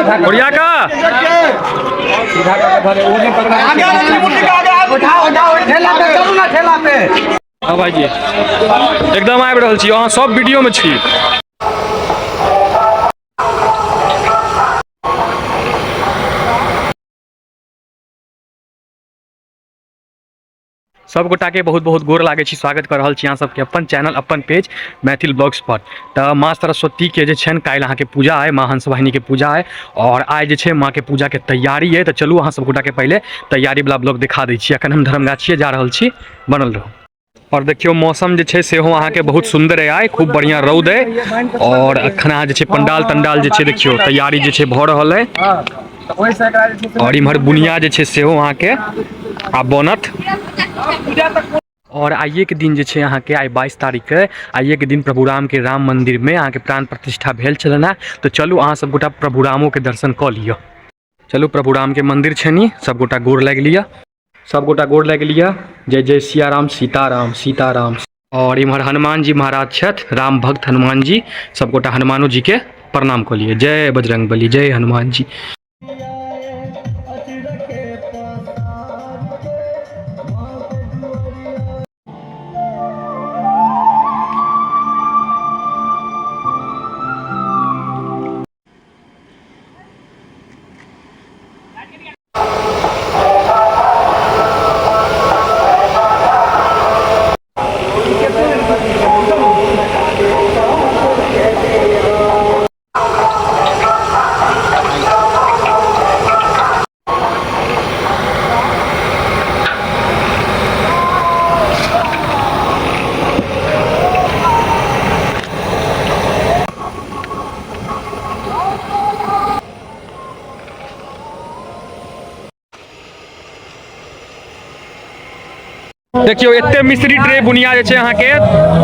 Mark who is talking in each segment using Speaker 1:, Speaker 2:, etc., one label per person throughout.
Speaker 1: बढ़िया का हाँ भाईजी एकदम आबि रहल छी, अहाँ सब वीडियो में छी। सब गोटा के बहुत बहुत गोर लागे छी, स्वागत कर रहल छी अहाँ सबके अपन चैनल अपन पेज मैथिल ब्लॉग्स पर। तो माँ सरस्वती के जे छन काल्हि अहाँ के पूजा है, माँ हंसवाहिनी के पूजा है और आज जे छे माँ के पूजा के तैयारी है। तो चलू अहाँ सब गोटा के पहले तैयारी वाला ब्लॉग दिखा दै छी। अखन हम धर्मगाछिए जा रहल छी, बनल रहो। और देखियो मौसम जे छे सेहो अहाँ के बहुत सुंदर है, आइ खूब बढ़िया रौद है और अखन अहाँ जे छे पंडाल तंडाल जे छे देखियो तैयारी जे छे भ रहल है और इम्हर बुनिया जे छे सेहो अहाँ के आ बनत। और आइए के दिन जे छे अहाँ के आई 22 तारीख के आइए के दिन प्रभु राम के राम मंदिर में अहाँ के प्राण प्रतिष्ठा भेल छलना। तो चलू अहाँ सब गोटा प्रभु रामो के दर्शन क लियो। चलू प्रभु राम के मंदिर छनी, सब गोटा गोर लाग लिया, सब गोटा गोर लाग लिया। जय जय सिया राम सीताराम सीताराम। और इम्हर हनुमान जी महाराज छथ, राम भक्त हनुमान जी, सब गोटा हनुमानो जी के प्रणाम क लिए। जय बजरंग बली, जय हनुमान जी। देखियो एते मिस्त्री ट्रे बुनिया जे छे अहाँ के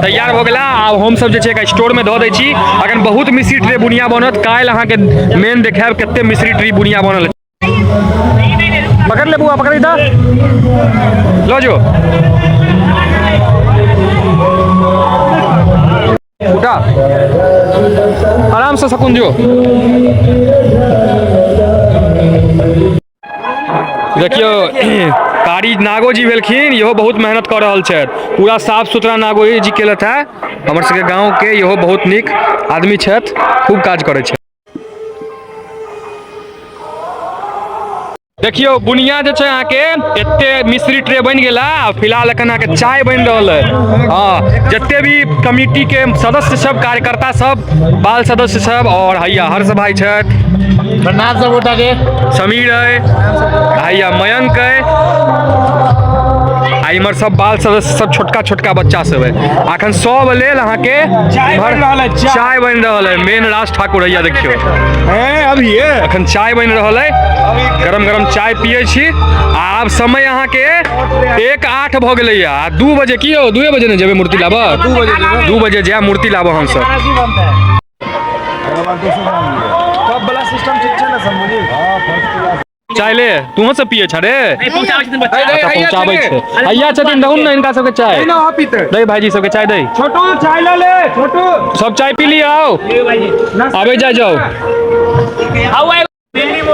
Speaker 1: तैयार भ गेला। आब हम सब जे छे एक स्टोर में द दै छी। अखन बहुत मिस्त्री ट्रे बुनिया बनत, काल्हि अहाँ के मेन देखाब कते मिस्त्री ट्रे बुनिया बनल। पकड़ ले बुआ, पकड़ इधर लो जो उठा आराम से सकून जो। देखियो कारी नागो जी भेलखिन, इहो बहुत मेहनत कर रहल छथि, पूरा साफ सुथरा नागो जी केलथ है। हमर सबके गाँव के इहो बहुत नीक आदमी छथि, खूब काज करै छथि। देखियो बुनिया जे छे अहाँ के एते मिस्त्री ट्रे बन गेला। फिलहाल अखन अहाँ के चाय बन रहल है। हाँ जते भी कमिटी के सदस्य सब, कार्यकर्ता सब, बाल सदस्य सब और हैया हर्ष भाई छथि, प्रणाम सब गोटा के, समीर है, हैया मयंक है, इमर सब बाल सदस्य सब छोटका छोटका बच्चा सब है। अखन सब लेल अहाँ के चाय बन रहल है। मेन राज ठाकुर हैया देखियो अभी अखन चाय बन रहल है, गरम गरम चाय पिए छी। आब समय अहाँ के 1:08 भ गेलै या 2 बजे की हो 2 बजे ने जेबे मूर्ति लाबऽ, 2 बजे जाए मूर्ति लाबऽ हम सब। चाय ले तू सब पिए छ रे, पहुंचाबै छै हैया छथिन, दहुन ने इनका सबके चाय दे, भाईजी सबके चाय दे। छोटू चाय ले छोटू, सब चाय पी लिया, आओ आबे जाओ।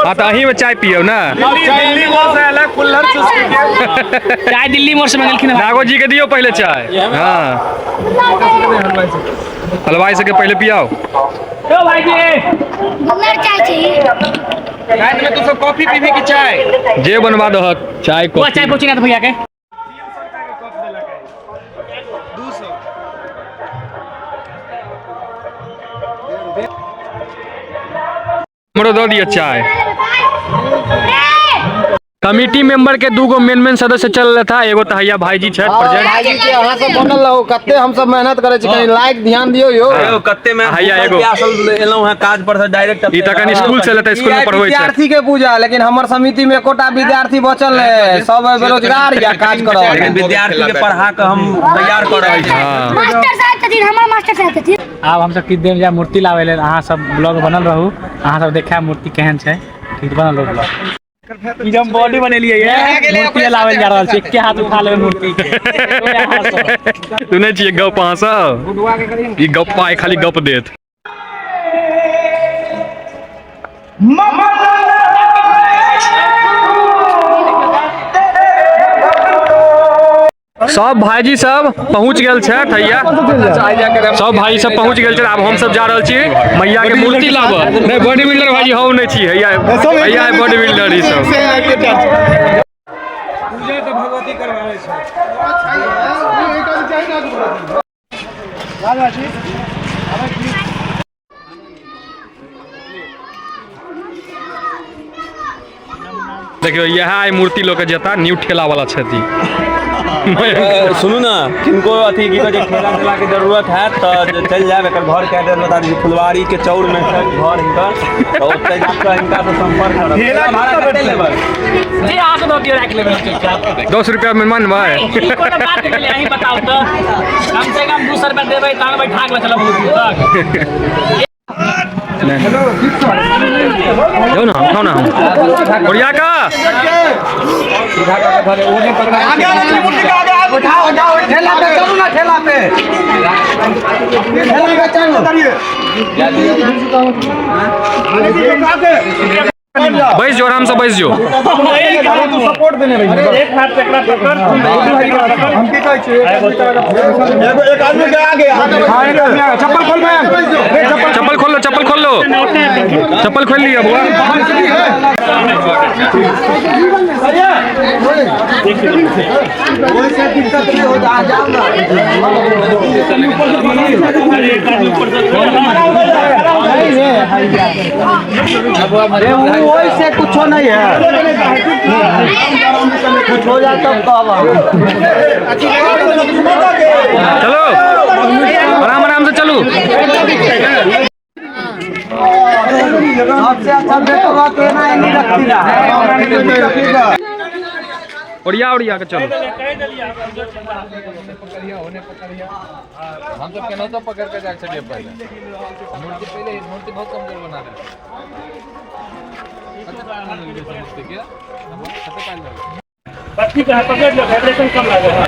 Speaker 1: हाँ तो अही में चाय पियो ना, चाय दिल्ली मोड़ से मंगलखिन, नागो जी के दियो पहले चाय। हाँ हलवाई सबके पहले पियाओ। तू सब कॉफी पीबी की चाय? जे बनवा दहक चाय कॉफी। चाय पूछी ना तो भैया के हमरो दो दिया चाय। कमिटी मेंबर के 2 गो मेन सदस्य चल रहा था, एगो तो हैया भाईजी छथि प्रेजेंट।
Speaker 2: भाईजी के अहाँ सब बनल रहो, कते हम सब मेहनत करे छी, कनी लाइक ध्यान दियो यो।
Speaker 1: कते में हैया एगो असल एलौ है काज पर से डायरेक्ट ई त कनी स्कूल से लेते, स्कूल में पढ़बै छै
Speaker 2: विद्यार्थी के पूजा, लेकिन हमर समिति में एकोटा विद्यार्थी बचल है, सब बेरोजगार या काज कर रहल है।
Speaker 1: विद्यार्थी के पढ़ा के हम तैयार कर रहल छी।
Speaker 3: मास्टर साहब छथिन, हमर मास्टर साहब छथिन।
Speaker 4: आब हम सब किछ देर जा मूर्ति लावे ले, अहाँ सब ब्लॉग बनल रहू, अहाँ सब देखा मूर्ति केहन छै, ठीक बनल रहू ब्लॉग। ई हम बॉडी बनेलिए ये मूर्ति लावे जा रहल छी, एके हाथ उठा लेबे मूर्ति के।
Speaker 1: सुनै छी गप अहाँ सब, ई गप्पा खाली गप देत। सब भाईजी सब पहुँच गए छे ठैया, सब भाई सब पहुँच गए छे। अब हम सब जा रहल छी मैया के मूर्ति लाबऽ। नहीं बॉडी बिल्डर भाईजी हम नहीं छी, हैया है बॉडी बिल्डर ई सब।
Speaker 4: पूजा तो भगवती करवावे छै।
Speaker 1: देखियो यह मूर्ति लोग जेता न्यू ठेला वाला छथि।
Speaker 5: सुनू ना, किनको अथी की कहै छै ठेला ठेला के जरूरत है तो चल जाए। एकर घर के एड्रेस बता दी, फुलवारी के चौर में है घर हिनकर, तो ओतै जाकर इनका से संपर्क करब। ठेला भाड़ा कते लेबै?
Speaker 4: जी आ के दो दियो राख लेबै चुपचाप।
Speaker 1: 10 रुपया में मानबै?
Speaker 4: ई कोनो बात के लिए अहीं बताओ तो। कम से कम 200 रुपया देबै तहन बैठा के चलब बहुत तक।
Speaker 1: जाओ ना, उठाओ ना बढ़िया का
Speaker 2: उठाओ ठेला पे चलो ना, ठेला पे चलो।
Speaker 1: बैस जो, आराम से बैस जो।
Speaker 2: सपोर्ट देने रही एक हाथ से एकरा पकड़, हम की कहै छै एक आदमी के आगे चप्पल खोल में,
Speaker 1: चप्पल खोल लो, चप्पल खोल लो, चप्पल खोल लिया बुआ।
Speaker 2: से कुछ नहीं है, कुछ हो जाए तब
Speaker 1: चलो आराम आराम से चलो।
Speaker 2: सबसे अच्छा बेटवा के ना नहीं रखती है।
Speaker 1: ओढ़िया ओढ़िया के चलो।
Speaker 6: हम सब केना तो पकड़ के जा चलिए पहले मूर्ति बहुत कमजोर बना रहे
Speaker 4: बच्ची का पकड़ लो, वाइब्रेशन कम लगेगा।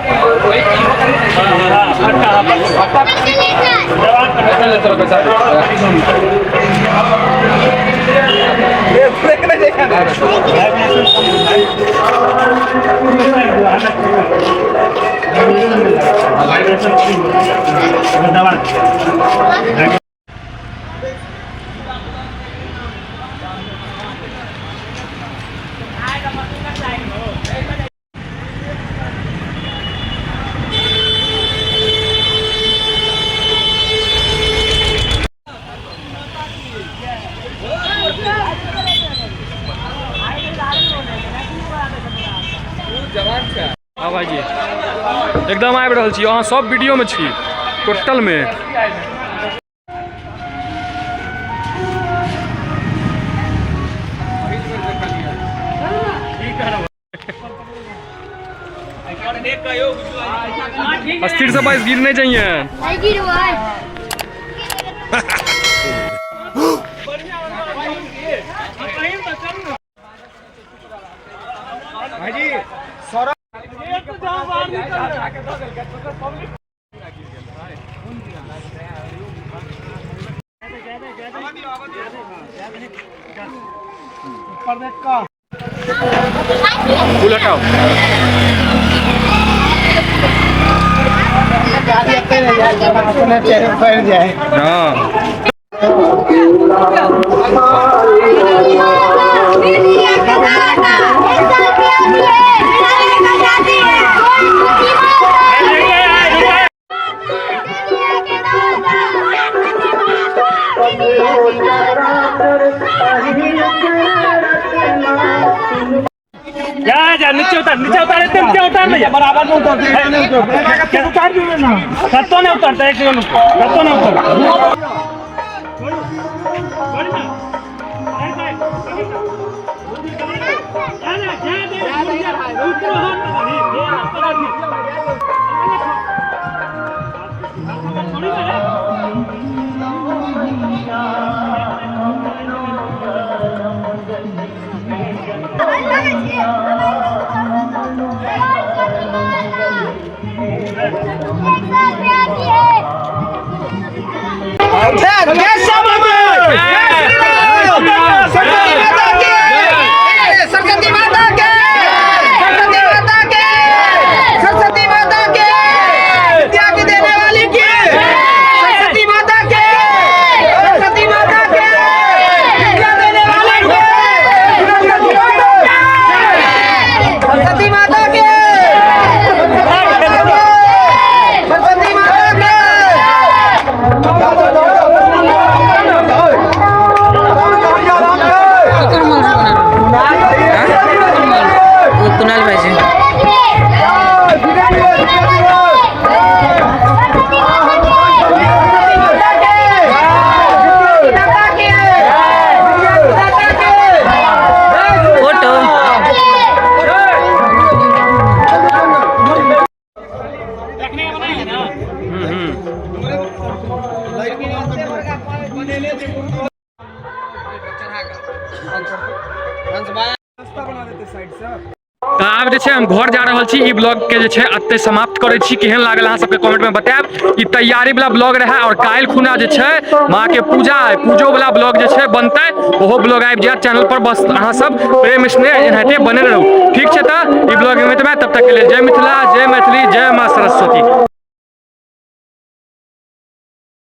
Speaker 1: हाँ भाईजी एकदम आबि रहल छी, अहाँ सब वीडियो में छी टोटल में। अस्थिर से बाइस गिर नहीं चाहिए। फूल हटाओ। हाँ
Speaker 4: जा नीचे उतार नीचे उतार नहीं बराबर में उतार दो ना, सत्तो नहीं उतरता एक सेकंड, सत्तो नहीं उतरता।
Speaker 2: कैसा
Speaker 1: तऽ आब जे छै हम घर जा रहल छी। ई ब्लॉग के जे छै एतै समाप्त करै छी। केहन लागल अहाँ सबके कमेंट में बतायब। ई तैयारी वाला ब्लॉग रहा और काल्हि खुना जे छै माँ के पूजा है, पूजो वाला ब्लॉग जे छै बनतै, ओहो ब्लॉग आबि जायत चैनल पर। बस अहाँ सब प्रेम स्नेह एनाहिते बने रहू, ठीक छै। तऽ ई ब्लॉग में एतबे, तब तक के लेल जय मिथिला, जय मैथिली, जय माँ सरस्वती।